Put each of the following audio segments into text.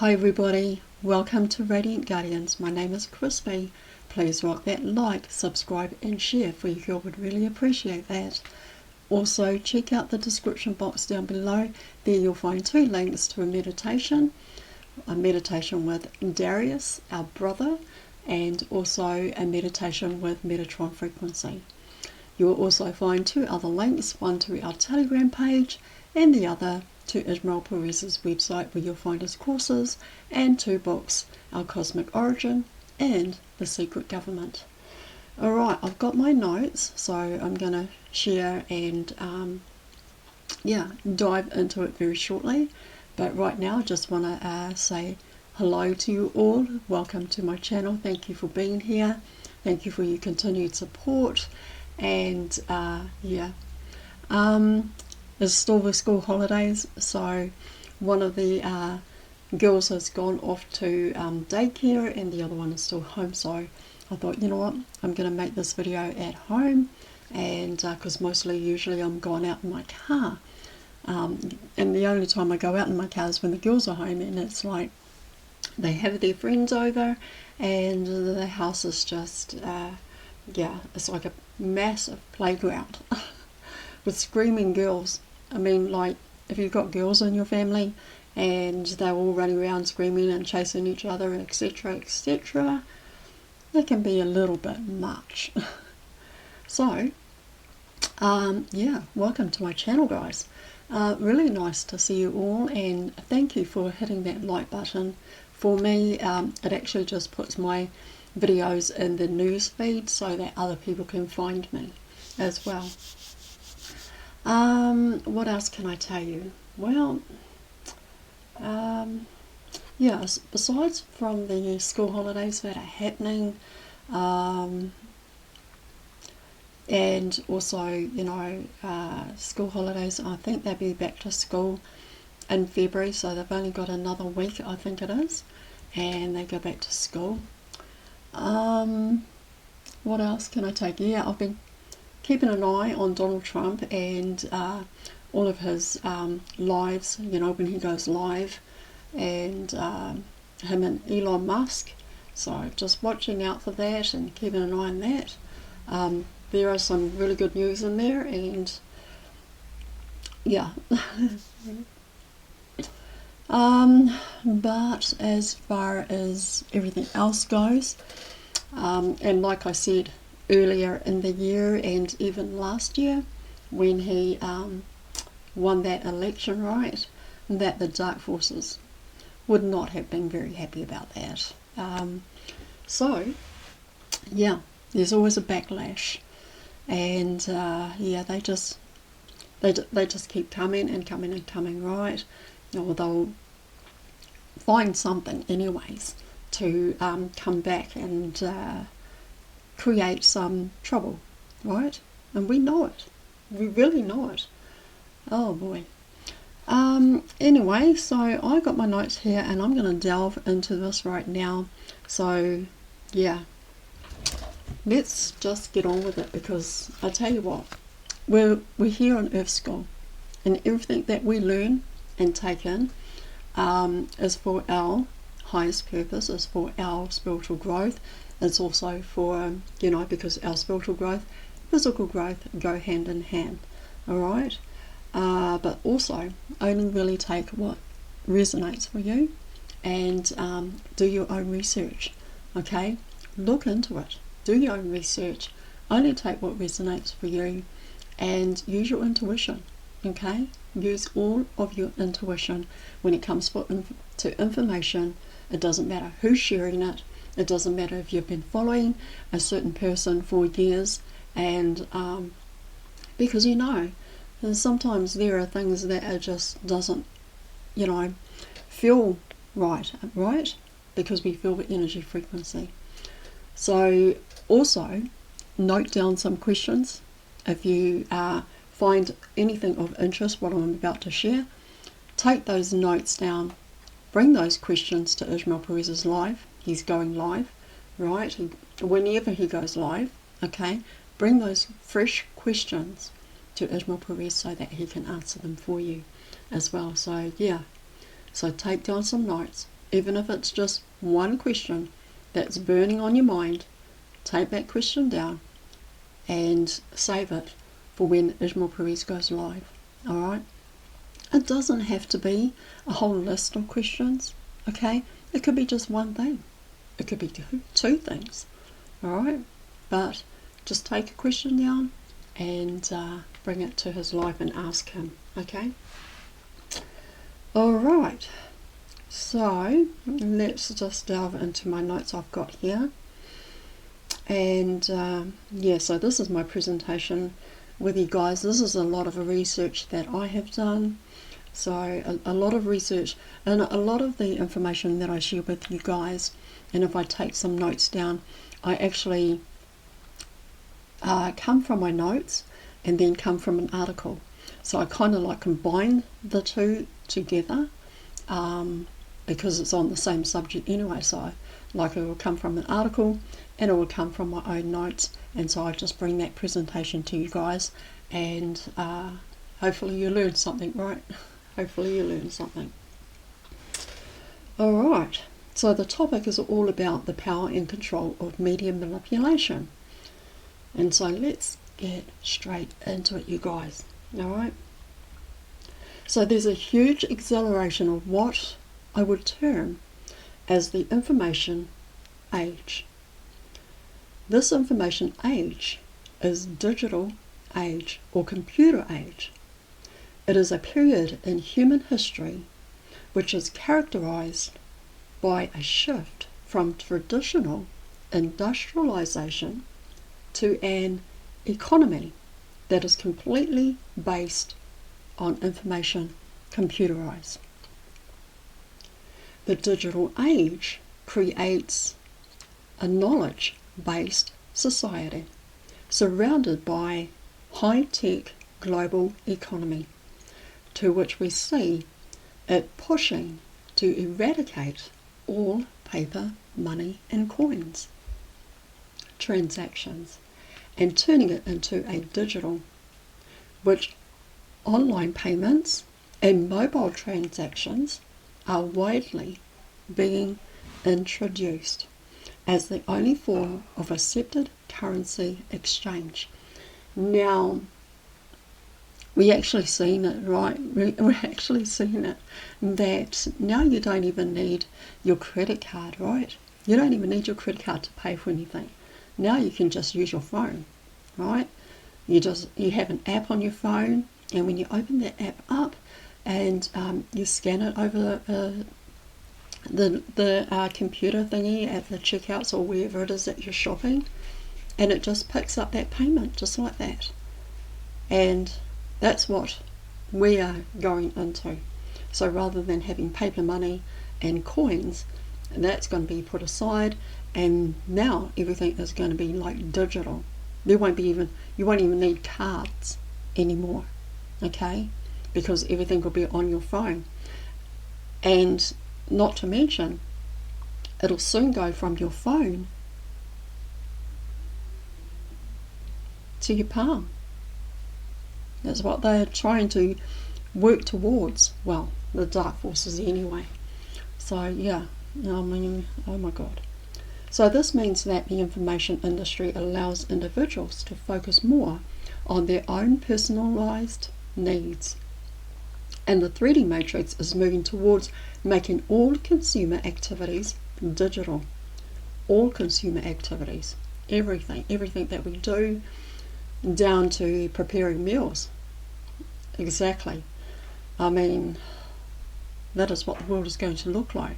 Hi everybody, welcome to Radiant Guardians. My name is Crispy. Please rock that like, subscribe and share for you would really appreciate that. Also check out the description box down below. There you'll find two links to a meditation with Darius, our brother, and also a meditation with Metatron frequency. You'll also find two other links, one to our Telegram page and the other to Ismail Perez's website where you'll find his courses, and two books, Our Cosmic Origin and The Secret Government. Alright, I've got my notes, so I'm going to share and dive into it very shortly. But right now I just want to say hello to you all. Welcome to my channel. Thank you for being here. Thank you for your continued support. And it's still the school holidays, so one of the girls has gone off to daycare and the other one is still home. So I thought, you know what, I'm going to make this video at home, and because usually I'm going out in my car, and the only time I go out in my car is when the girls are home, and it's like they have their friends over and the house is just it's like a massive playground with screaming girls. I mean, like, if you've got girls in your family and they're all running around screaming and chasing each other, etc., etc., that can be a little bit much. So, welcome to my channel, guys. Really nice to see you all, and thank you for hitting that like button. For me, it actually just puts my videos in the news feed so that other people can find me as well. What else can I tell you? Well, yes, besides from the school holidays that are happening, and also, school holidays, I think they'll be back to school in February, so they've only got another week, I think it is, and they go back to school. What else can I take? Yeah, I've been keeping an eye on Donald Trump and all of his lives, when he goes live, and him and Elon Musk. So just watching out for that and keeping an eye on that. There are some really good news in there, and yeah. But as far as everything else goes, and like I said earlier in the year and even last year when he won that election, right, that the dark forces would not have been very happy about that. So yeah, there's always a backlash, and they just keep coming and coming and coming, right? Or they'll find something anyways to come back and create some trouble, right? And we know it. We really know it. Oh boy. Anyway, so I got my notes here and I'm going to delve into this right now. So yeah, let's just get on with it, because I tell you what, we're here on Earth School, and everything that we learn and take in is for our highest purpose, is for our spiritual growth. It's also for, because our spiritual growth, physical growth go hand in hand, alright? But also, only really take what resonates for you, and do your own research, okay? Look into it, do your own research, only take what resonates for you, and use your intuition, okay? Use all of your intuition when it comes to information. It doesn't matter who's sharing it. It doesn't matter if you've been following a certain person for years, and because sometimes there are things that it just doesn't, feel right? Because we feel the energy frequency. So also note down some questions. If you find anything of interest, what I'm about to share, take those notes down. Bring those questions to Ismail Perez's live. He's going live, right? Whenever he goes live, okay? Bring those fresh questions to Ismail Perez so that he can answer them for you as well. So yeah, so take down some notes, even if it's just one question that's burning on your mind, take that question down and save it for when Ishmael Perez goes live. Alright? It doesn't have to be a whole list of questions, okay? It could be just one thing. It could be two things, alright? But just take a question down and bring it to his live and ask him, okay? Alright, so let's just delve into my notes I've got here. And yeah, so this is my presentation with you guys. This is a lot of research that I have done. So a lot of research and a lot of the information that I share with you guys, and if I take some notes down, I actually come from my notes and then come from an article. So I kind of like combine the two together because it's on the same subject anyway. So like it will come from an article and it will come from my own notes, and so I just bring that presentation to you guys, and hopefully you learn something, right? Hopefully you learn something. Alright, so the topic is all about the power and control of media manipulation. And so let's get straight into it, you guys. Alright? So there's a huge acceleration of what I would term as the information age. This information age is digital age or computer age. It is a period in human history which is characterized by a shift from traditional industrialization to an economy that is completely based on information computerized. The digital age creates a knowledge-based society surrounded by high-tech global economy, to which we see it pushing to eradicate all paper, money and coins transactions and turning it into a digital, which online payments and mobile transactions are widely being introduced as the only form of accepted currency exchange. Now, we actually seen it, right? We're actually seeing it that now you don't even need your credit card, right? You don't even need your credit card to pay for anything. Now you can just use your phone, right? You have an app on your phone, and when you open that app up and you scan it over the computer thingy at the checkouts or wherever it is that you're shopping, and it just picks up that payment just like that. And that's what we are going into. So rather than having paper money and coins, that's going to be put aside, and now everything is going to be like digital. You won't even need cards anymore, okay? Because everything will be on your phone. And not to mention, it'll soon go from your phone to your palm. That's what they're trying to work towards. Well, the dark forces anyway. So yeah, I mean, oh my God. So this means that the information industry allows individuals to focus more on their own personalized needs. And the 3D matrix is moving towards making all consumer activities digital. All consumer activities, everything that we do, down to preparing meals. Exactly. I mean, that is what the world is going to look like.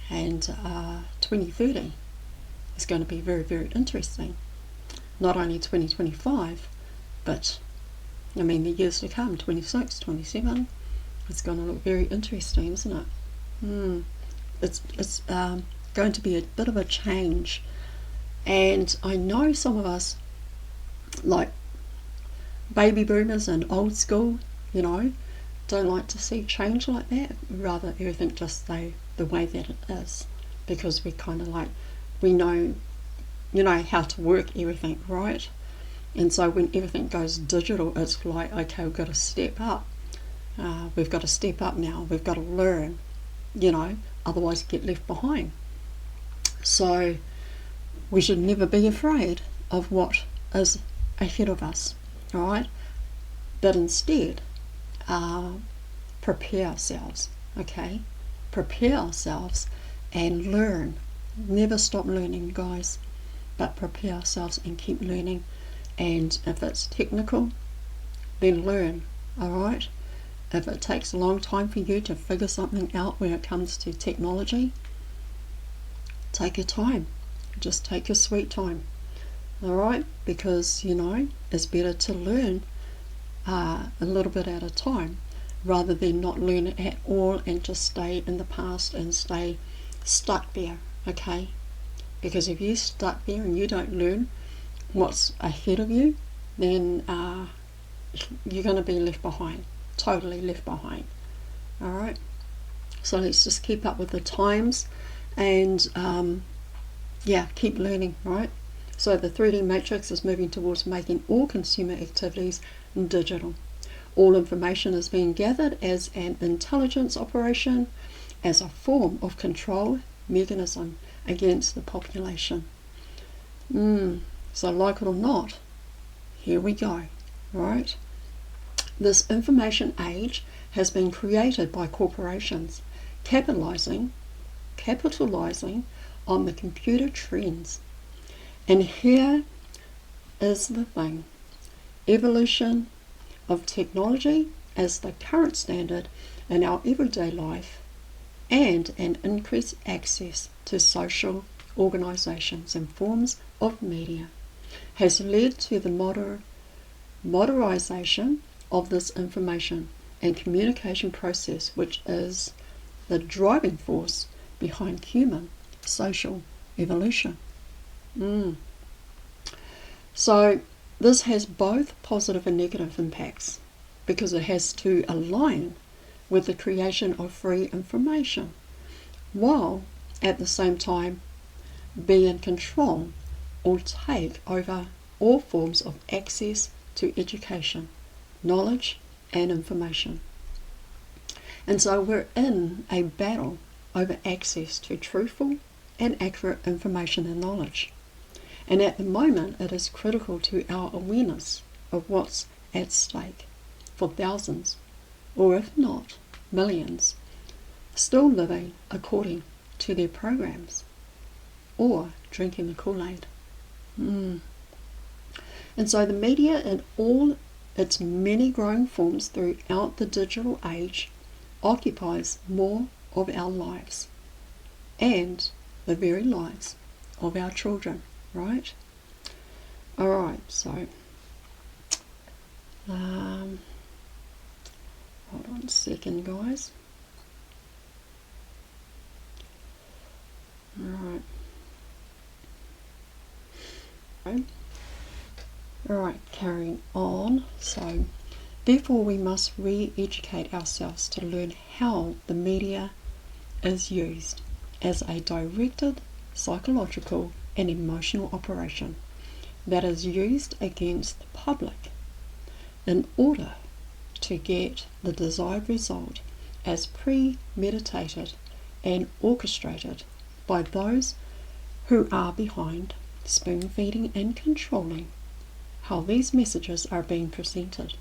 And 2030 is going to be very, very interesting. Not only 2025, but I mean the years to come, 26, 27, it's going to look very interesting, isn't it? It's going to be a bit of a change. And I know some of us, like baby boomers and old school, don't like to see change like that. Rather everything just stay the way that it is, because we kind of like, we know how to work everything, right? And so when everything goes digital, it's like, okay, we've got to step up. We've got to step up now. We've got to learn. otherwise get left behind. So we should never be afraid of what is ahead of us, all right? But instead, prepare ourselves, okay? Prepare ourselves and learn. Never stop learning, guys, but prepare ourselves and keep learning. And if it's technical, then learn, all right? If it takes a long time for you to figure something out when it comes to technology, take your time. Just take your sweet time, all right? Because, it's better to learn a little bit at a time rather than not learn it at all and just stay in the past and stay stuck there, okay? Because if you're stuck there and you don't learn what's ahead of you, then you're going to be left behind, totally left behind, all right? So let's just keep up with the times and keep learning, right? So the 3D matrix is moving towards making all consumer activities digital. All information is being gathered as an intelligence operation, as a form of control mechanism against the population. So like it or not, here we go, right? This information age has been created by corporations capitalizing on the computer trends. And here is the thing. Evolution of technology as the current standard in our everyday life and an increased access to social organizations and forms of media has led to the modernization of this information and communication process, which is the driving force behind human social evolution. So this has both positive and negative impacts because it has to align with the creation of free information while at the same time be in control or take over all forms of access to education, knowledge and information. And so we're in a battle over access to truthful and accurate information and knowledge. And at the moment, it is critical to our awareness of what's at stake for thousands, or if not, millions, still living according to their programs or drinking the Kool-Aid. And so the media in all its many growing forms throughout the digital age occupies more of our lives and the very lives of our children. Right? Alright, so hold on a second, guys. Alright, carrying on. So therefore we must re-educate ourselves to learn how the media is used as a directed psychological and emotional operation that is used against the public in order to get the desired result as premeditated and orchestrated by those who are behind spoon-feeding and controlling how these messages are being presented.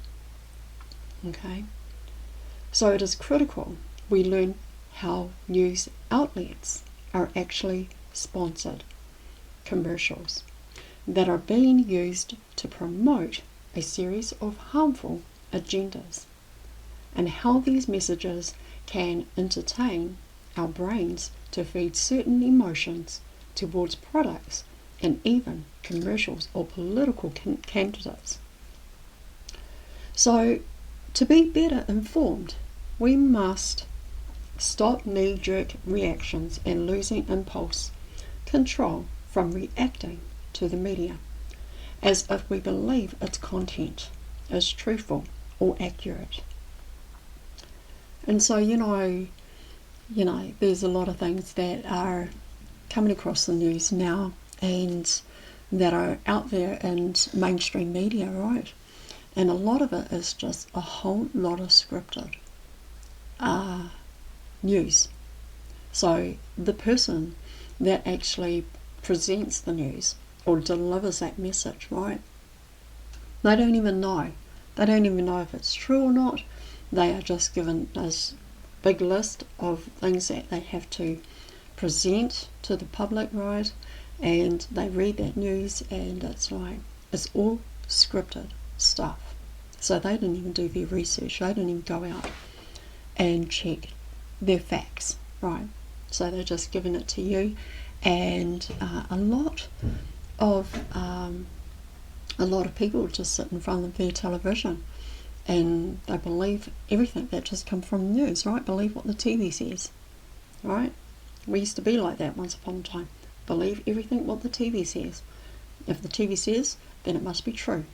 Okay? So it is critical we learn how news outlets are actually sponsored commercials that are being used to promote a series of harmful agendas, and how these messages can entertain our brains to feed certain emotions towards products and even commercials or political candidates. So to be better informed, we must stop knee-jerk reactions and losing impulse control from reacting to the media as if we believe its content is truthful or accurate. And so, there's a lot of things that are coming across the news now and that are out there in mainstream media, right? And a lot of it is just a whole lot of scripted news. So the person that actually presents the news or delivers that message, right? They don't even know. They don't even know if it's true or not. They are just given this big list of things that they have to present to the public, right? And they read that news and it's like, it's all scripted stuff. So they didn't even do their research. They didn't even go out and check their facts, right? So they're just giving it to you. And a lot of people just sit in front of their television and they believe everything that just comes from the news, right? Believe what the TV says, right? We used to be like that once upon a time. Believe everything what the TV says. If the TV says, then it must be true.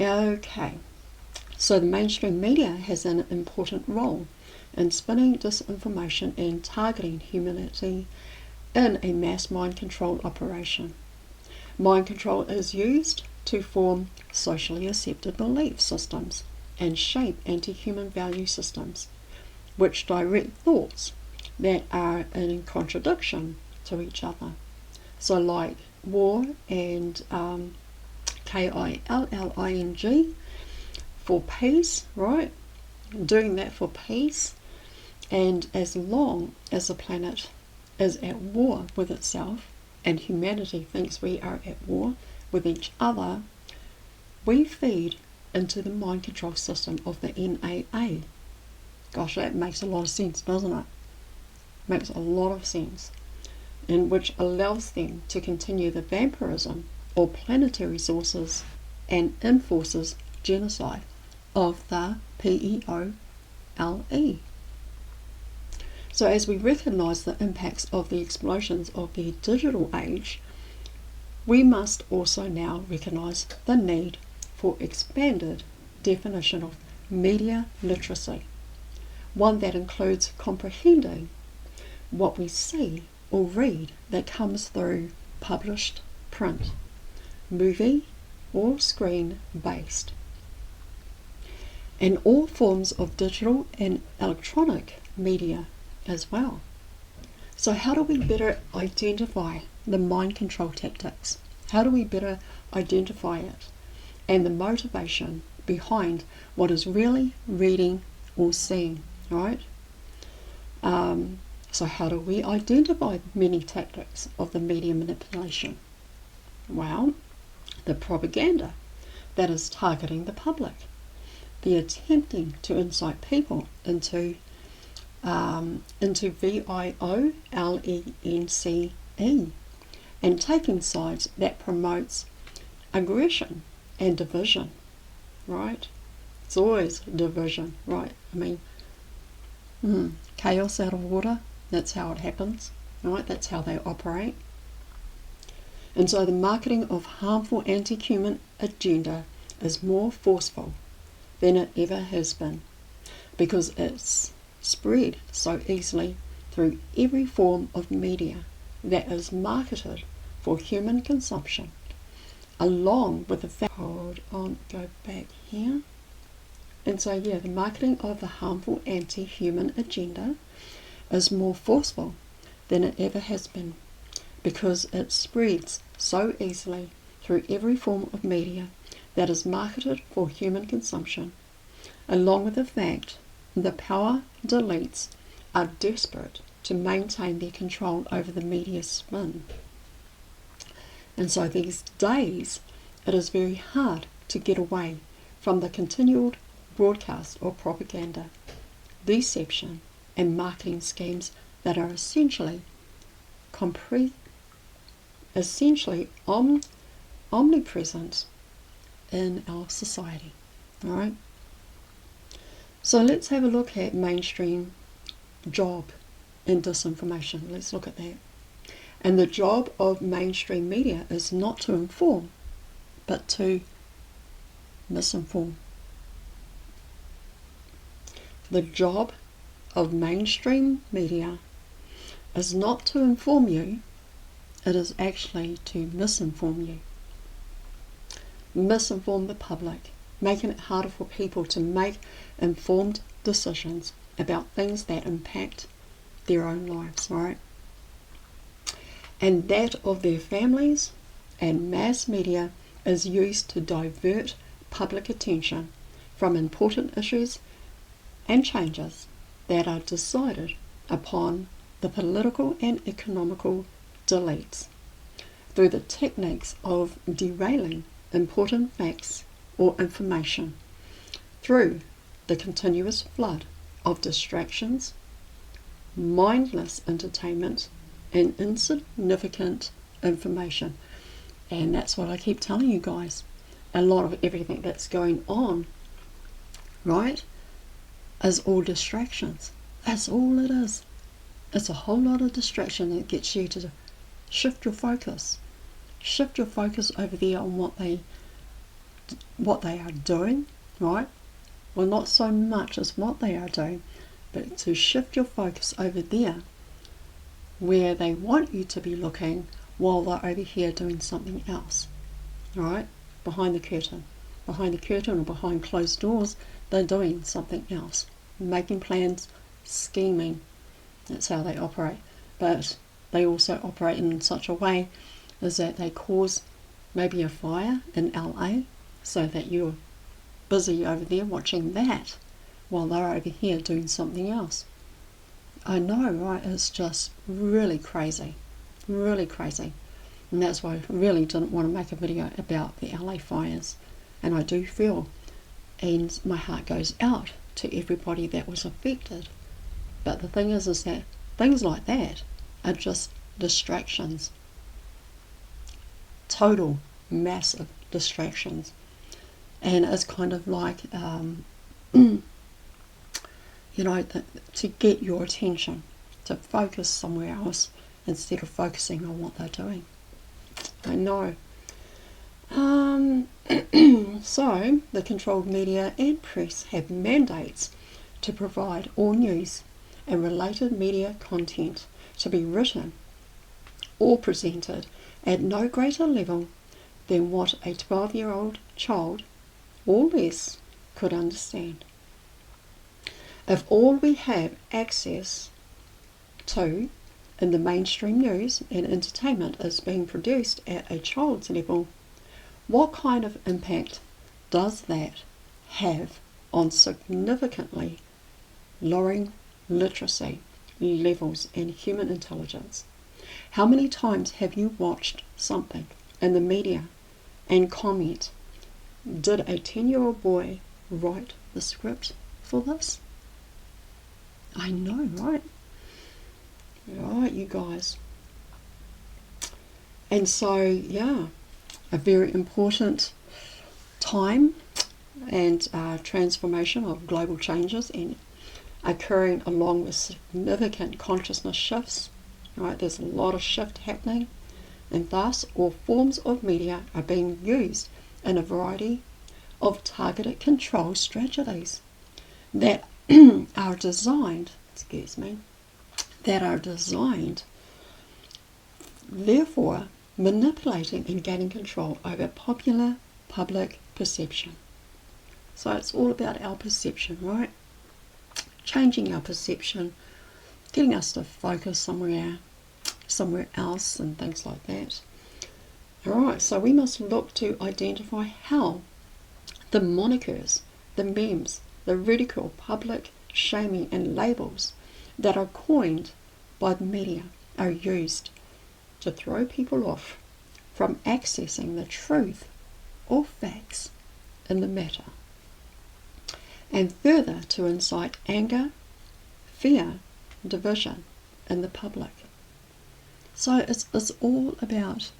Okay, so the mainstream media has an important role in spinning disinformation and targeting humanity in a mass mind control operation. Mind control is used to form socially accepted belief systems and shape anti-human value systems, which direct thoughts that are in contradiction to each other. So like war and killing for peace, right? Doing that for peace. And as long as the planet is at war with itself and humanity thinks we are at war with each other, we feed into the mind control system of the NAA. Gosh, that makes a lot of sense, doesn't it? Makes a lot of sense. And which allows them to continue the vampirism of planetary resources and enforces genocide of the PEOLE. So as we recognise the impacts of the explosions of the digital age, we must also now recognise the need for expanded definition of media literacy, one that includes comprehending what we see or read that comes through published print, movie or screen based, and all forms of digital and electronic media as well. So how do we better identify the mind control tactics? How do we better identify it and the motivation behind what is really reading or seeing, right? So how do we identify many tactics of the media manipulation? Well, the propaganda that is targeting the public, the attempting to incite people into violence and taking sides that promotes aggression and division, right? It's always division, right? I mean, chaos out of order, that's how it happens, right? That's how they operate. And so the marketing of harmful anti-human agenda is more forceful than it ever has been, because it's spread so easily through every form of media that is marketed for human consumption, along with the fact, hold on, go back here. And so yeah, the marketing of the harmful anti-human agenda is more forceful than it ever has been, because it spreads so easily through every form of media that is marketed for human consumption, along with the fact the power elites are desperate to maintain their control over the media spin. And so these days it is very hard to get away from the continued broadcast of propaganda, deception and marketing schemes that are essentially omnipresent in our society. All right. So let's have a look at mainstream job in disinformation. Let's look at that. And the job of mainstream media is not to inform, but to misinform. The job of mainstream media is not to inform you, it is actually to misinform you. Misinform the public, making it harder for people to make informed decisions about things that impact their own lives, right? And that of their families, and mass media is used to divert public attention from important issues and changes that are decided upon the political and economical deletes through the techniques of derailing important facts or information through the continuous flood of distractions, mindless entertainment, and insignificant information. And that's what I keep telling you guys. A lot of everything that's going on, right, is all distractions. That's all it is. It's a whole lot of distraction that gets you to shift your focus. Shift your focus over there on what they are doing, right? Well, not so much as what they are doing, but to shift your focus over there where they want you to be looking while they're over here doing something else, right? Behind the curtain. Behind the curtain or behind closed doors, they're doing something else. Making plans, scheming. That's how they operate. But they also operate in such a way as that they cause maybe a fire in LA so that you're busy over there watching that while they're over here doing something else. I know, right? It's just really crazy. Really crazy. And that's why I really didn't want to make a video about the LA fires. And I do feel, and my heart goes out to everybody that was affected. But the thing is that things like that are just distractions. Total, massive distractions. And it's kind of like, to get your attention, to focus somewhere else instead of focusing on what they're doing. I know. So, the controlled media and press have mandates to provide all news and related media content to be written or presented at no greater level than what a 12-year-old child or less could understand. If all we have access to in the mainstream news and entertainment is being produced at a child's level, what kind of impact does that have on significantly lowering literacy levels and human intelligence? How many times have you watched something in the media and comment, did a 10-year-old boy write the script for this? I know, right? Right, you guys. And so, yeah, a very important time and transformation of global changes and occurring along with significant consciousness shifts. Right, there's a lot of shift happening, and thus all forms of media are being used in a variety of targeted control strategies that are designed, therefore manipulating and gaining control over popular public perception. So it's all about our perception, right? Changing our perception, getting us to focus somewhere else and things like that. Alright, so we must look to identify how the monikers, the memes, the ridicule, public shaming and labels that are coined by the media are used to throw people off from accessing the truth or facts in the matter, and further to incite anger, fear, division in the public. So it's all about,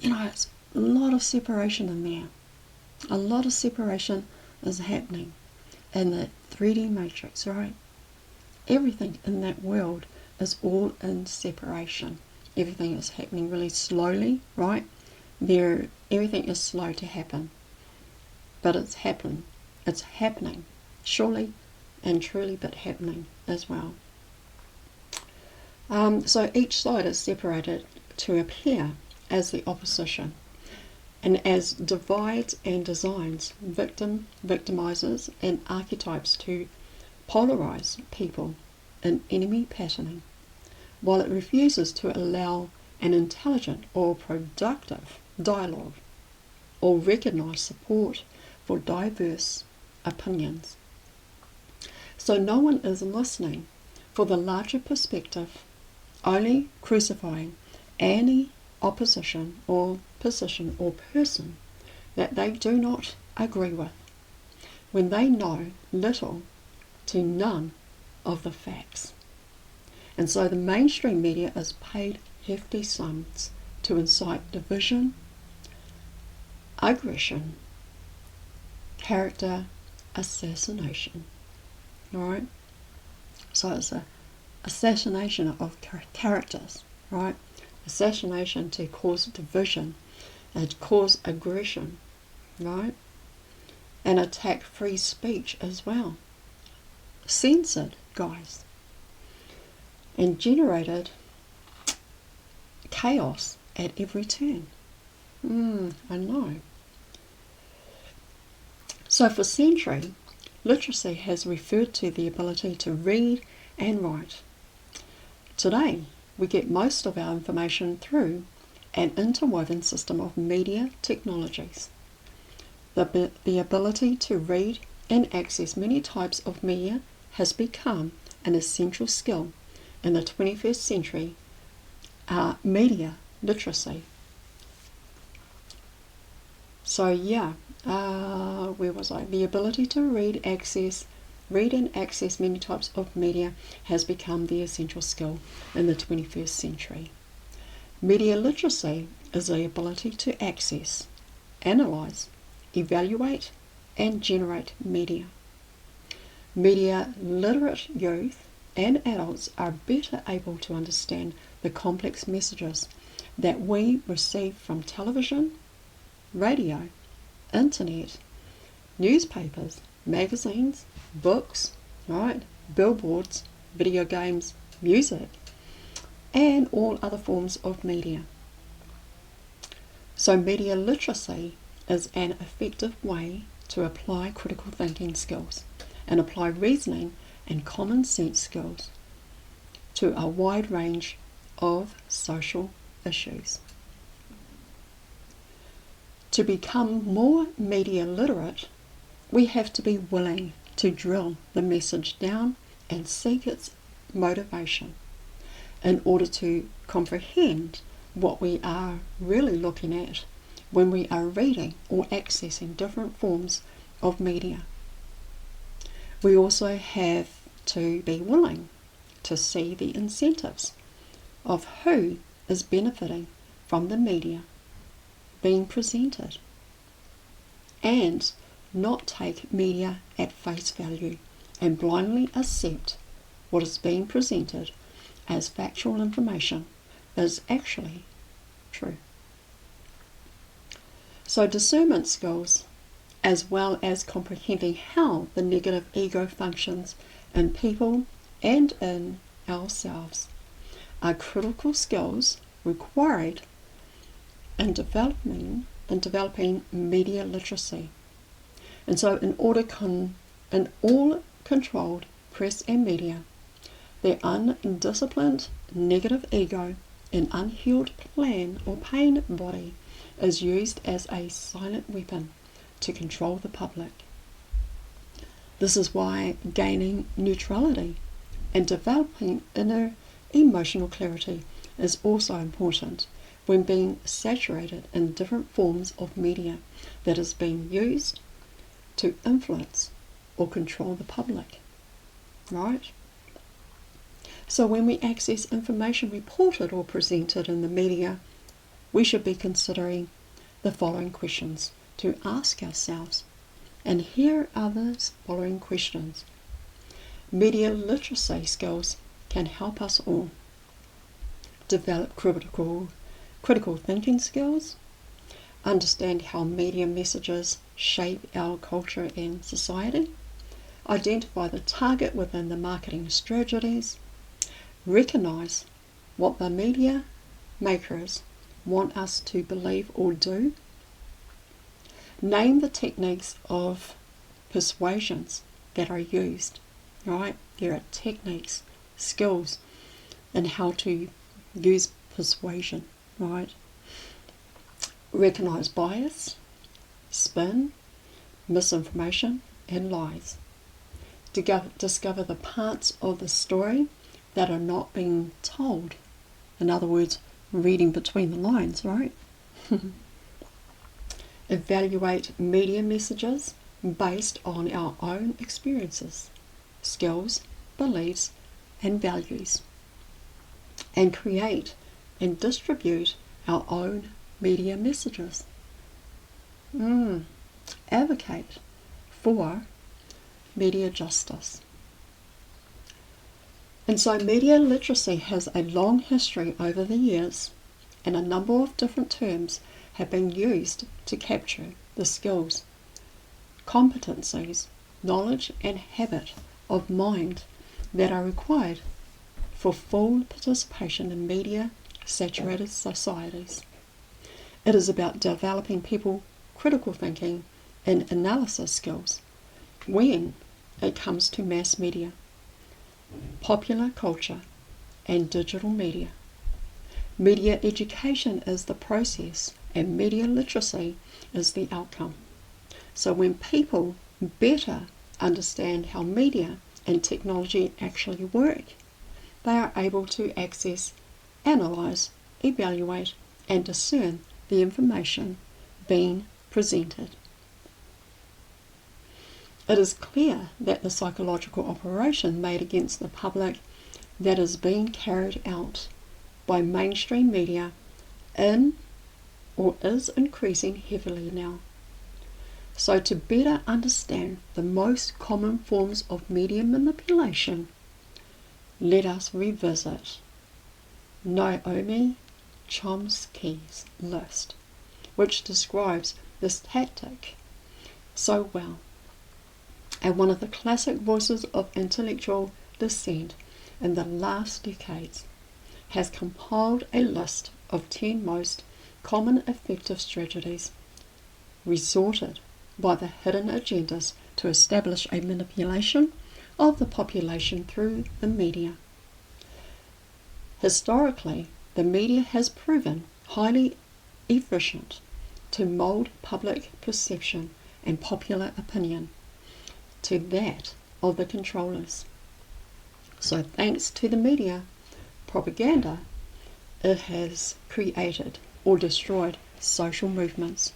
it's a lot of separation in there. A lot of separation is happening in the 3D matrix, right? Everything in that world is all in separation. Everything is happening really slowly, right? Everything is slow to happen, but it's happening. It's happening, surely and truly, but happening as well. So each side is separated to appear as the opposition, and as divides and designs, victimizers, and archetypes to polarize people in enemy patterning, while it refuses to allow an intelligent or productive dialogue or recognise support for diverse opinions. So no one is listening for the larger perspective, only crucifying any opposition or position or person that they do not agree with, when they know little to none of the facts. And so the mainstream media is paid hefty sums to incite division, aggression, character assassination. Alright? So it's a assassination of characters, right? Assassination to cause division and cause aggression, right? And attack free speech as well. Censored, guys. And generated chaos at every turn. I know. So for centuries, literacy has referred to the ability to read and write. Today, we get most of our information through an interwoven system of media technologies. The ability to read and access many types of media has become an essential skill in the 21st century media literacy. So where was I? The ability to read and access many types of media has become the essential skill in the 21st century. Media literacy is the ability to access, analyze, evaluate, and generate media. Media literate youth and adults are better able to understand the complex messages that we receive from television, radio, internet, newspapers, magazines, books, right, billboards, video games, music, and all other forms of media. So media literacy is an effective way to apply critical thinking skills and apply reasoning and common sense skills to a wide range of social issues. To become more media literate, we have to be willing to drill the message down and seek its motivation in order to comprehend what we are really looking at when we are reading or accessing different forms of media. We also have to be willing to see the incentives of who is benefiting from the media being presented, and not take media at face value and blindly accept what is being presented as factual information is actually true. So discernment skills, as well as comprehending how the negative ego functions in people and in ourselves, are critical skills required in developing media literacy. And so in all controlled press and media, the undisciplined negative ego and unhealed plan or pain body is used as a silent weapon to control the public. This is why gaining neutrality and developing inner emotional clarity is also important when being saturated in different forms of media that is being used to influence or control the public, right? So when we access information reported or presented in the media, we should be considering the following questions to ask ourselves. And here are the following questions. Media literacy skills can help us all develop critical thinking skills, understand how media messages shape our culture and society, identify the target within the marketing strategies, recognize what the media makers want us to believe or do, name the techniques of persuasions that are used, right? There are techniques, skills in how to use persuasion, right? Recognize bias, spin, misinformation, and lies. Discover the parts of the story that are not being told. In other words, reading between the lines, right? Evaluate media messages based on our own experiences, skills, beliefs, and values, and create and distribute our own media messages. Advocate for media justice. And so media literacy has a long history over the years, and a number of different terms have been used to capture the skills, competencies, knowledge, and habit of mind that are required for full participation in media-saturated societies. It is about developing people critical thinking and analysis skills when it comes to mass media, popular culture, and digital media. Media education is the process, and media literacy is the outcome. So when people better understand how media and technology actually work, they are able to access, analyze, evaluate, and discern the information being presented. It is clear that the psychological operation made against the public that is being carried out by mainstream media is increasing heavily now. So to better understand the most common forms of media manipulation, let us revisit Naomi Chomsky's list, which describes this tactic so well. And one of the classic voices of intellectual dissent in the last decades has compiled a list of 10 most common effective strategies resorted by the hidden agendas to establish a manipulation of the population through the media. Historically, the media has proven highly efficient to mold public perception and popular opinion to that of the controllers. So thanks to the media propaganda, it has created or destroyed social movements,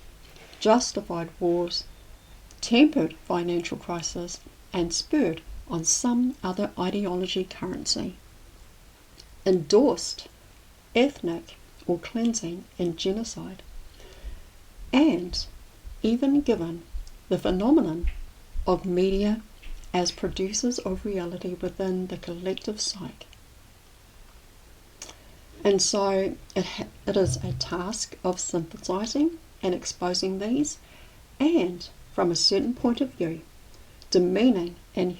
justified wars, tempered financial crisis, and spurred on some other ideology currency, endorsed ethnic or cleansing and genocide, and even given the phenomenon of media as producers of reality within the collective psyche. And so it is a task of synthesizing and exposing these, and from a certain point of view, demeaning and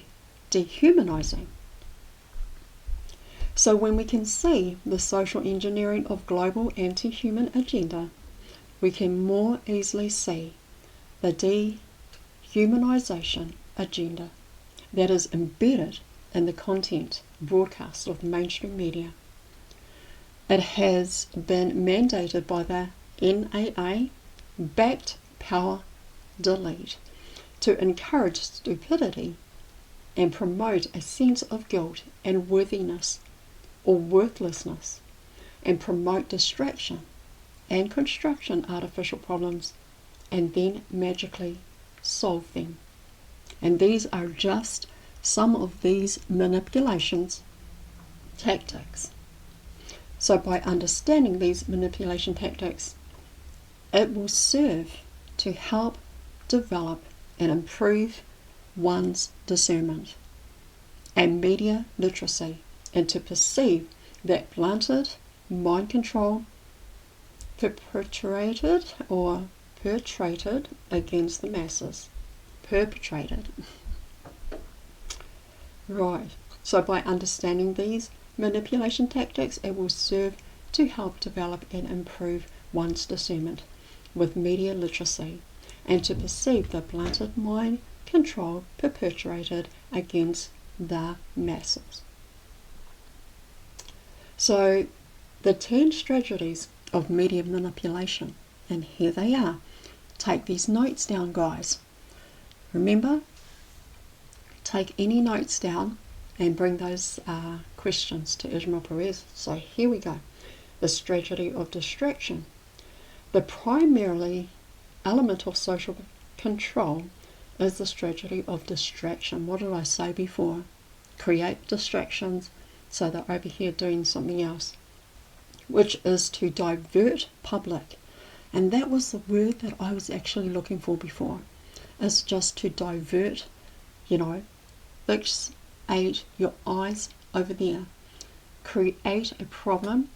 dehumanizing. So when we can see the social engineering of global anti-human agenda, we can more easily see the dehumanization agenda that is embedded in the content broadcast of the mainstream media. It has been mandated by the NAA-backed Power Delete to encourage stupidity and promote a sense of guilt and worthiness or worthlessness, and promote distraction and construction artificial problems, and then magically solve them. And these are just some of these manipulations tactics. So by understanding these manipulation tactics, it will serve to help develop and improve one's discernment and media literacy, and to perceive that blunted mind control perpetrated against the masses. Perpetrated. Right. So by understanding these manipulation tactics, it will serve to help develop and improve one's discernment with media literacy, and to perceive the blunted mind control perpetrated against the masses. So the 10 strategies of media manipulation, and here they are. Take these notes down, guys. Remember, take any notes down and bring those questions to Ismail Perez. So here we go. The strategy of distraction. The primarily element of social control is the strategy of distraction. What did I say before? Create distractions so they're over here doing something else, which is to divert public. And that was the word that I was actually looking for before. It's just to divert, fixate your eyes over there. Create a problem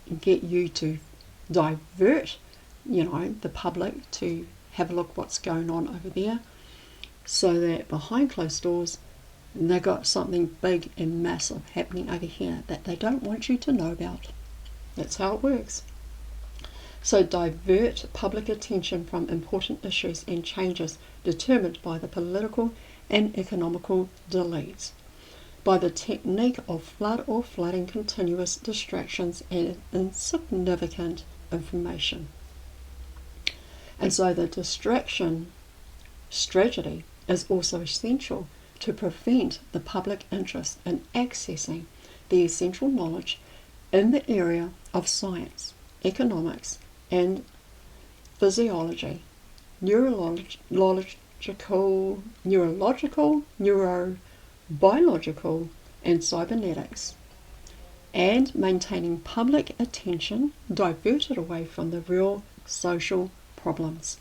and get you to divert, the public to have a look what's going on over there, so that behind closed doors they've got something big and massive happening over here that they don't want you to know about. That's how it works. So divert public attention from important issues and changes determined by the political and economical delays, by the technique of flood or flooding continuous distractions and insignificant information. And so the distraction strategy is also essential to prevent the public interest in accessing the essential knowledge in the area of science, economics, and physiology, neurological, neurobiological, and cybernetics, and maintaining public attention diverted away from the real social problems,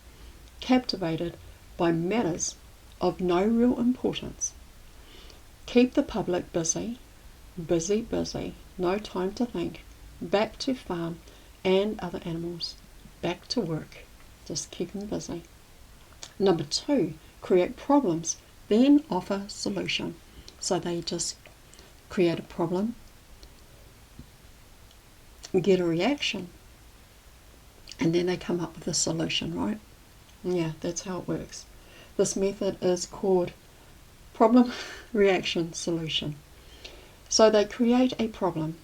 captivated by matters of no real importance. Keep the public busy, no time to think, back to farm and other animals, back to work, just keep them busy. Number 2, create problems, then offer solution. So they just create a problem, get a reaction, and then they come up with a solution, right? Yeah, that's how it works. This method is called problem, reaction, solution. So they create a problem,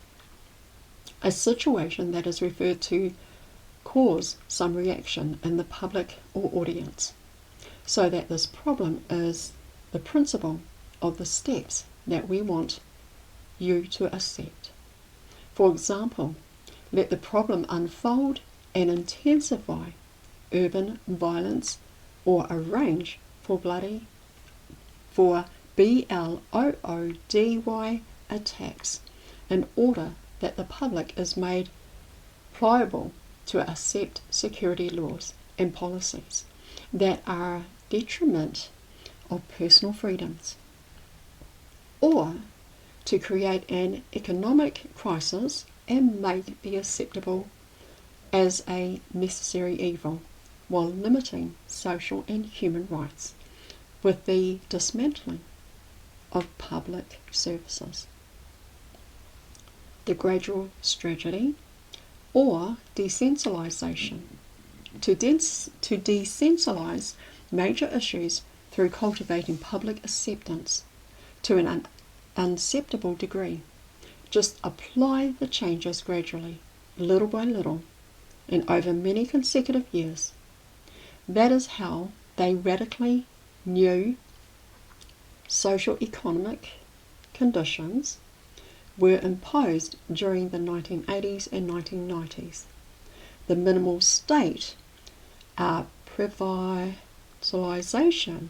a situation that is referred to cause some reaction in the public or audience, so that this problem is the principle of the steps that we want you to accept. For example, let the problem unfold and intensify urban violence, or arrange for BLOODY attacks in order that the public is made pliable to accept security laws and policies that are detriment of personal freedoms, or to create an economic crisis and make the acceptable as a necessary evil, while limiting social and human rights with the dismantling of public services. The gradual strategy, or desensitisation, to desensitise major issues through cultivating public acceptance to an unacceptable degree. Just apply the changes gradually, little by little, and over many consecutive years. That is how they radically new socio-economic conditions were imposed during the 1980s and 1990s. The minimal state, privatisation,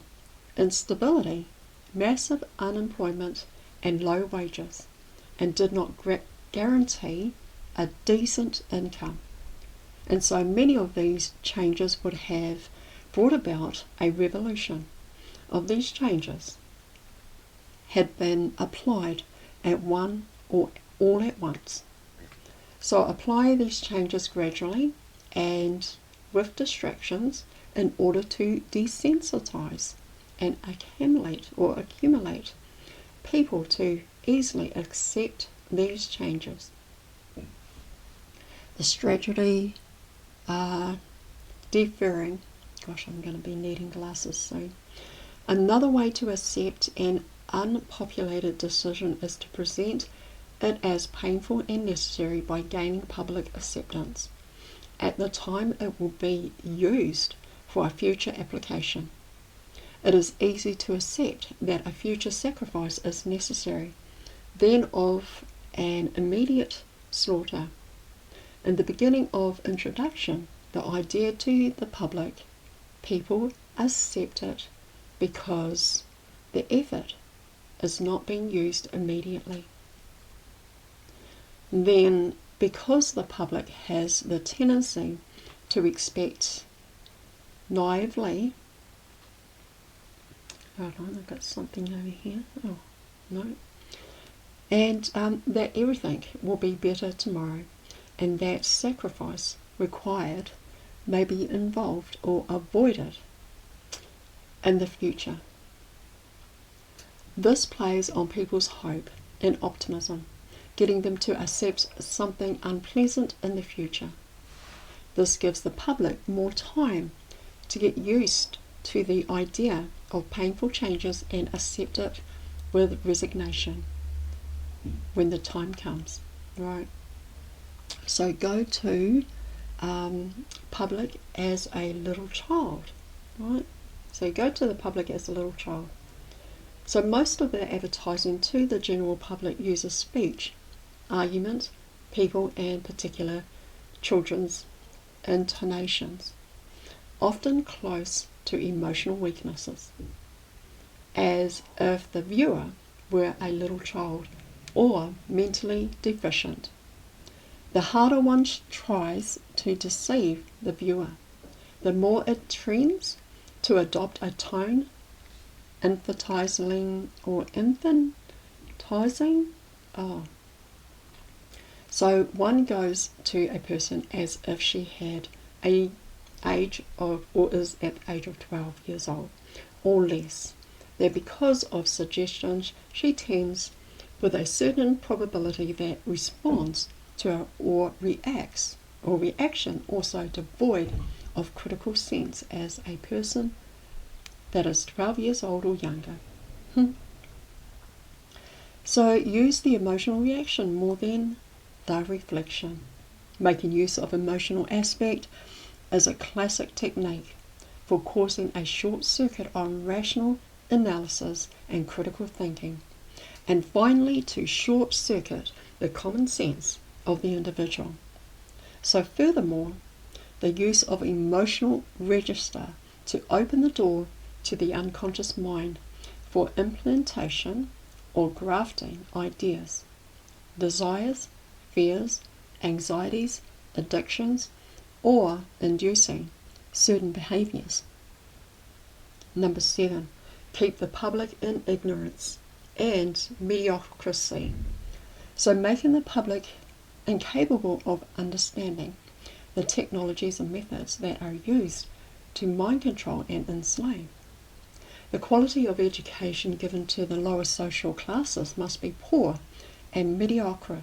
instability, massive unemployment, and low wages, and did not guarantee a decent income. And so many of these changes would have brought about a revolution. Of these changes had been applied at one or all at once. So apply these changes gradually and with distractions in order to desensitize and accumulate people to easily accept these changes. The strategy deferring. Gosh, I'm going to be needing glasses soon. Another way to accept an unpopulated decision is to present it as painful and necessary by gaining public acceptance. At the time it will be used for a future application. It is easy to accept that a future sacrifice is necessary, then of an immediate slaughter. In the beginning of introduction, the idea to the public, people accept it because the effort is not being used immediately. Then, because the public has the tendency to expect naively, hold on, I've got something over here, oh no, and that everything will be better tomorrow, and that sacrifice required may be involved or avoided in the future. This plays on people's hope and optimism, getting them to accept something unpleasant in the future. This gives the public more time to get used to the idea of painful changes and accept it with resignation when the time comes, right? So go to public as a little child, right? So go to the public as a little child. So most of the advertising to the general public uses speech, argument, people, and particular children's intonations, often close to emotional weaknesses, as if the viewer were a little child or mentally deficient. The harder one tries to deceive the viewer, the more it trends to adopt a tone infantizing. So one goes to a person as if she had a age of, or is at the age of 12 years old or less, that because of suggestions she tends with a certain probability that responds to or reacts or reaction also devoid of critical sense as a person that is 12 years old or younger. So use the emotional reaction more than the reflection. Making use of emotional aspect is a classic technique for causing a short circuit on rational analysis and critical thinking, and finally to short circuit the common sense of the individual. So furthermore, the use of emotional register to open the door to the unconscious mind for implantation or grafting ideas, desires, fears, anxieties, addictions, or inducing certain behaviours. Number 7, keep the public in ignorance and mediocrity. So making the public incapable of understanding the technologies and methods that are used to mind control and enslave. The quality of education given to the lower social classes must be poor and mediocre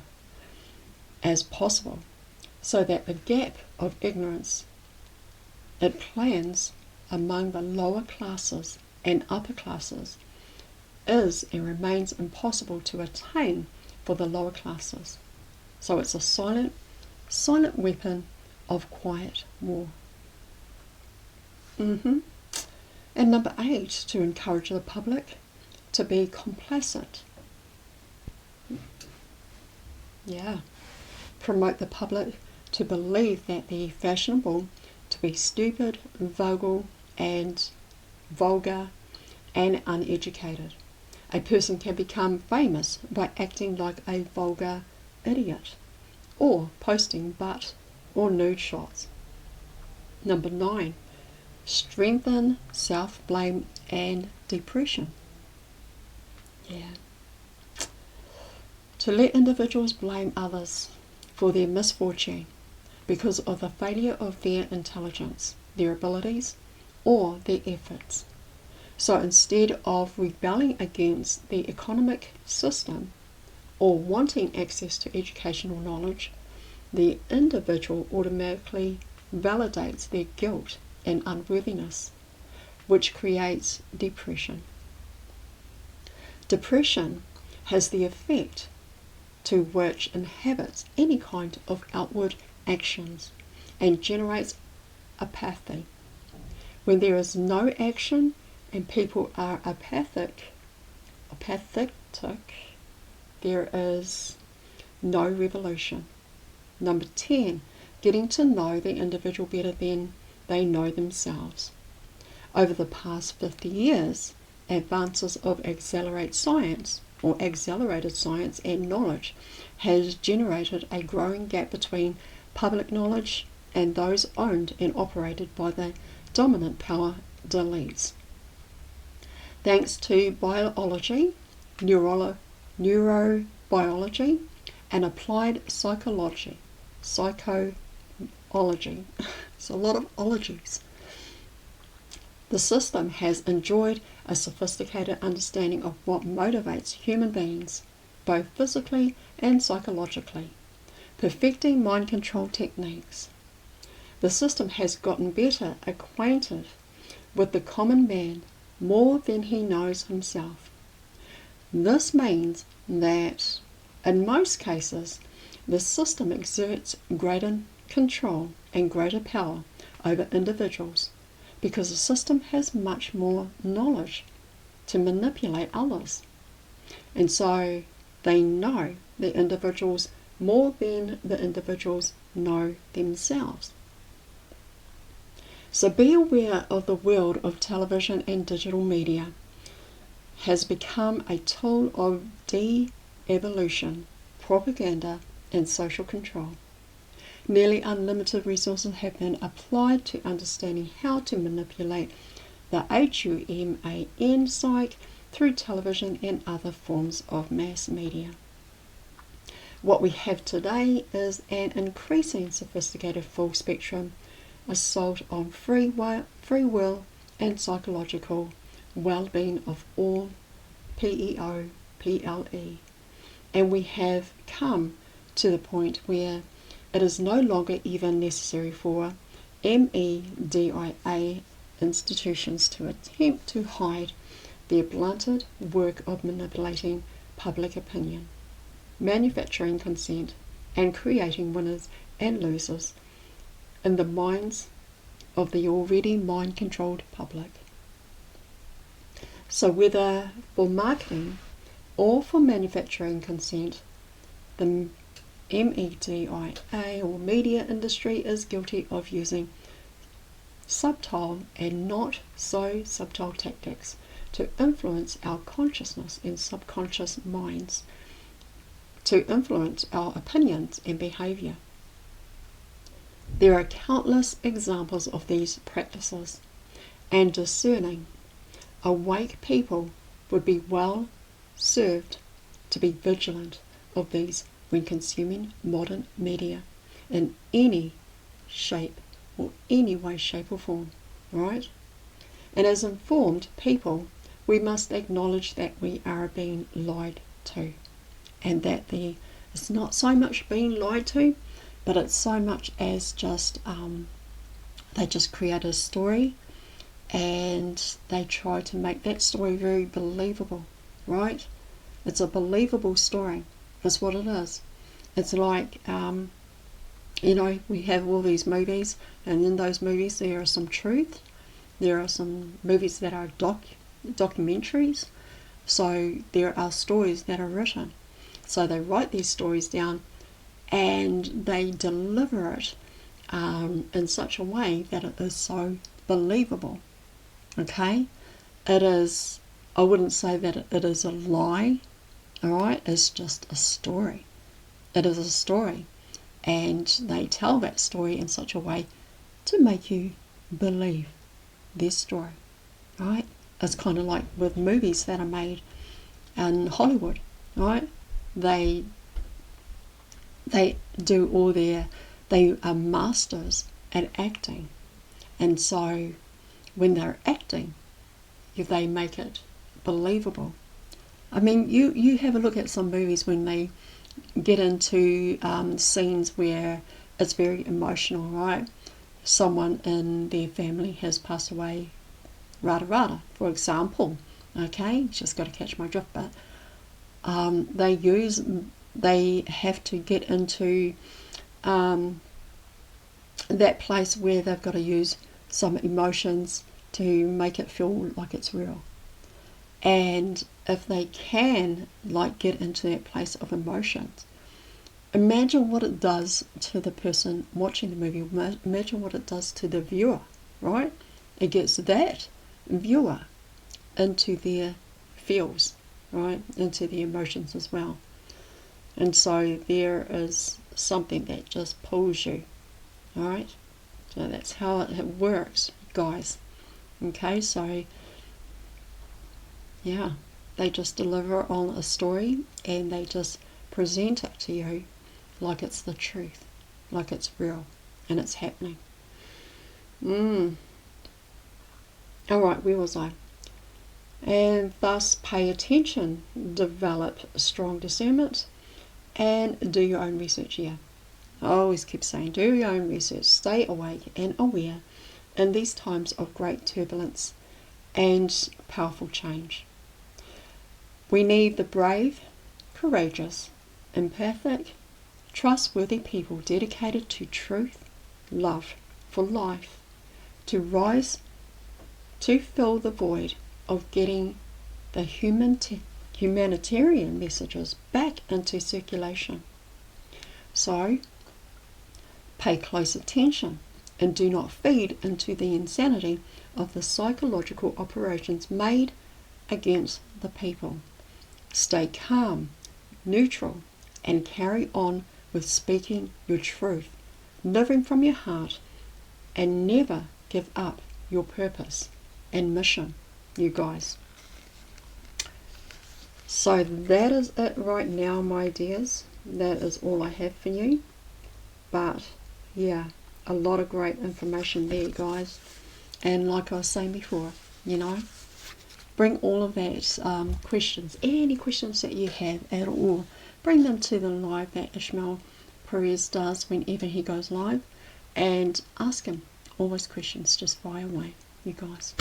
as possible, so that the gap of ignorance it plans among the lower classes and upper classes is and remains impossible to attain for the lower classes. So it's a silent weapon of quiet war. And number 8, to encourage the public to be complacent. Promote the public to believe that they're fashionable to be stupid, vulgar, and uneducated. A person can become famous by acting like a vulgar idiot or posting butt or nude shots. Number 9, strengthen self-blame and depression. To let individuals blame others for their misfortune because of the failure of their intelligence, their abilities, or their efforts. So instead of rebelling against the economic system or wanting access to educational knowledge, the individual automatically validates their guilt and unworthiness, which creates depression. Depression has the effect to which inhabits any kind of outward actions and generates apathy. When there is no action and people are apathic, there is no revolution. Number 10, getting to know the individual better than they know themselves. Over the past 50 years, advances of accelerated science and knowledge has generated a growing gap between public knowledge and those owned and operated by the dominant power elites. Thanks to biology, neurobiology, and applied psychology. It's a lot of ologies. The system has enjoyed a sophisticated understanding of what motivates human beings, both physically and psychologically, perfecting mind control techniques. The system has gotten better acquainted with the common man more than he knows himself. This means that, in most cases, the system exerts greater control and greater power over individuals because the system has much more knowledge to manipulate others. And so they know the individuals more than the individuals know themselves. So be aware of the world of television and digital media has become a tool of de-evolution, propaganda, and social control. Nearly unlimited resources have been applied to understanding how to manipulate the human psyche through television and other forms of mass media. What we have today is an increasing sophisticated full-spectrum assault on free will and psychological well-being of all PEO, PLE. And we have come to the point where it is no longer even necessary for media institutions to attempt to hide their blunted work of manipulating public opinion, manufacturing consent, and creating winners and losers in the minds of the already mind-controlled public. So whether for marketing or for manufacturing consent, the media or media industry is guilty of using subtle and not so subtle tactics to influence our consciousness and subconscious minds, to influence our opinions and behaviour. There are countless examples of these practices, and discerning, awake people would be well served to be vigilant of these when consuming modern media in any shape or any way, shape or form, right? And as informed people, we must acknowledge that we are being lied to, and that it's not so much being lied to, but it's so much as just they just create a story and they try to make that story very believable, right? It's a believable story. That's what it is. It's like, we have all these movies, and in those movies there is some truth. There are some movies that are documentaries. So there are stories that are written. So they write these stories down and they deliver it in such a way that it is so believable. Okay? It is, I wouldn't say that it is a lie, alright? It's just a story. It is a story. And they tell that story in such a way to make you believe this story, right? It's kind of like with movies that are made in Hollywood, right? They do all they are masters at acting, and so when they're acting, they make it believable. I mean, you have a look at some movies when they get into scenes where it's very emotional, right? Someone in their family has passed away, rada, for example. Okay, just got to catch my drift, but they use they have to get into that place where they've got to use some emotions to make it feel like it's real. And if they can like get into that place of emotions, imagine what it does to the person watching the movie. Imagine what it does to the viewer, right? It gets that viewer into their feels, right? Into the emotions as well. And so there is something that just pulls you, all right? So that's how it works, guys. Okay, so yeah, they just deliver on a story and they just present it to you like it's the truth, like it's real and it's happening. Alright, where was I? And thus pay attention, develop strong discernment, and do your own research. Yeah, I always keep saying do your own research, stay awake and aware in these times of great turbulence and powerful change. We need the brave, courageous, empathic, trustworthy people dedicated to truth, love for life, to rise to fill the void of getting the humanitarian messages back into circulation. So, pay close attention and do not feed into the insanity of the psychological operations made against the people. Stay calm, neutral, and carry on with speaking your truth, living from your heart, and never give up your purpose and mission, you guys. So that is it right now, my dears. That is all I have for you. But yeah, a lot of great information there, guys. And like I was saying before, you know, bring all of that questions, any questions that you have at all, bring them to the live that Ishmael Perez does whenever he goes live, and ask him all those questions. Just fire away, you guys.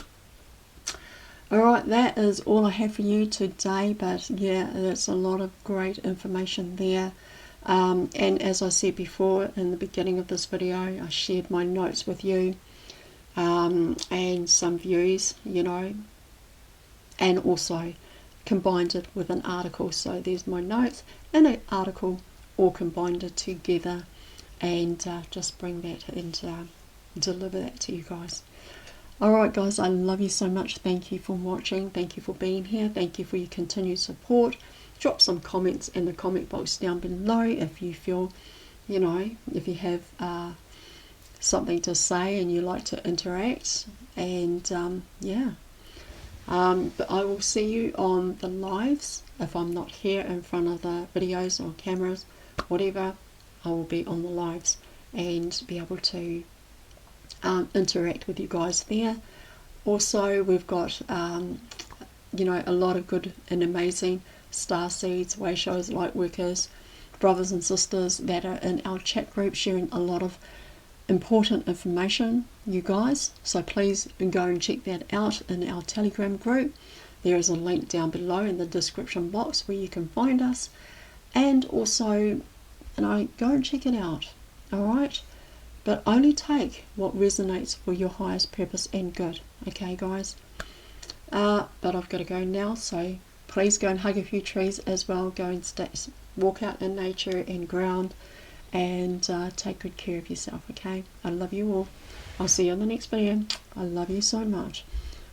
Alright, that is all I have for you today, but yeah, there's a lot of great information there. And as I said before in the beginning of this video, I shared my notes with you, and some views, you know, and also combined it with an article. So there's my notes and an article, all combined it together, and just bring that and deliver that to you guys. Alright guys, I love you so much. Thank you for watching. Thank you for being here. Thank you for your continued support. Drop some comments in the comment box down below if you feel, you know, if you have something to say and you like to interact. And yeah, but I will see you on the lives. If I'm not here in front of the videos or cameras, whatever, I will be on the lives and be able to interact with you guys there. Also, we've got you know, a lot of good and amazing star seeds, way shows, light workers, brothers and sisters that are in our chat group sharing a lot of important information, you guys. So please go and check that out in our Telegram group. There is a link down below in the description box where you can find us, and also, you know, go and check it out. Alright, but only take what resonates for your highest purpose and good. Okay guys, but I've got to go now, so please go and hug a few trees as well. Go and walk out in nature and ground, and take good care of yourself. Okay, I love you all. I'll see you on the next video. I love you so much.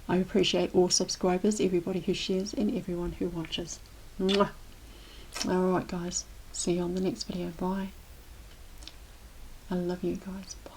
I appreciate all subscribers, everybody who shares, and everyone who watches. Mwah. Alright guys, see you on the next video. Bye. I love you guys. Bye.